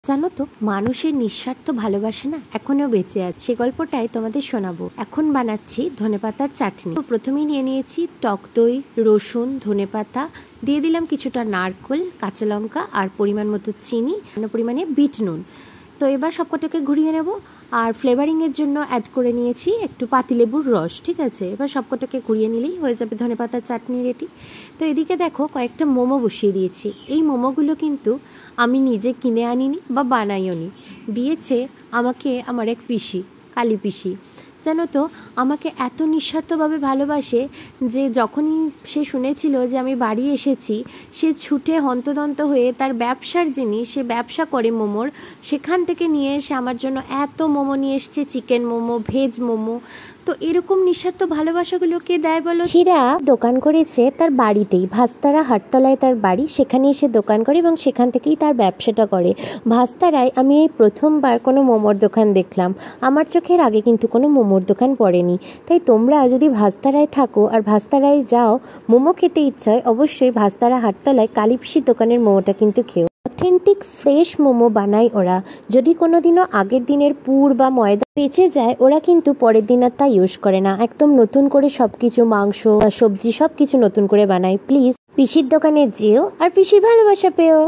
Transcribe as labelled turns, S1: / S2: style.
S1: জানো তো, মানুষের নিঃস্বার্থ ভালোবাসা না এখনো বেঁচে আছে। সে গল্পটাই তোমাদের শোনাবো। এখন বানাচ্ছি ধনেপাতার চাটনি। তো প্রথমেই নিয়ে নিয়েছি টক দই, রসুন, ধনেপাতা, দিয়ে দিলাম কিছুটা নারকেল, কাঁচা লঙ্কা আর পরিমাণ মতো চিনি, পরিমাণে বিট নুন। তো এবার সবকটাকে ঘুরিয়ে নেব। আর ফ্লেভারিংয়ের জন্য অ্যাড করে নিয়েছি একটু পাতিলেবুর রস। ঠিক আছে, এবার সবকটাকে ঘুরিয়ে নিলেই হয়ে যাবে ধনেপাতার চাটনি রেডি। তো এদিকে দেখো, কয়েকটা মোমো বসিয়ে দিয়েছি। এই মোমোগুলো কিন্তু আমি নিজে কিনে আনিনি বা বানাইও নি, দিয়েছে আমাকে আমার এক পিসি, কালী পিসি। জানো তো, আমাকে এত নিঃস্বার্থভাবে ভালোবাসে যে যখনই সে শুনেছিল যে আমি বাড়ি এসেছি, সে ছুটে হন্তদন্ত হয়ে তার ব্যবসার জিনিস, সে ব্যবসা করে মোমোর, সেখান থেকে নিয়ে এসে আমার জন্য এত মোমো নিয়ে এসছে, চিকেন মোমো, ভেজ মোমো। তো এরকম নিঃস্বার্থ ভালোবাসাগুলো কে দেয় বলো? শিরা দোকান করেছে তার বাড়িতেই, ভাস্তারা হাটতলায় তার বাড়ি, সেখানেই সে দোকান করে এবং সেখান থেকেই তার ব্যবসাটা করে। ভাস্তারায় আমি এই প্রথমবার কোনো মোমোর দোকান দেখলাম। আমার চোখের আগে কিন্তু কোনো মোমোর দোকান পড়েনি। তাই তোমরা যদি ভাস্তারায় থাকো আর ভাস্তারায় যাও, মোমো খেতে ইচ্ছা হয়, অবশ্যই ভাস্তারা হাটতলায় কালী পিসির দোকানের মোমোটা কিন্তু খেও। অথেন্টিক ফ্রেশ মোমো বানায় ওরা। যদি কোনো দিনও আগের দিনের পুর বা ময়দা বেঁচে যায়, ওরা কিন্তু পরের দিন আর তা ইউজ করে না। একদম নতুন করে সব কিছু, মাংস, সবজি সব কিছু নতুন করে বানায়। প্লিজ পিসির দোকানে যেও আর পিসির ভালোবাসা পেও।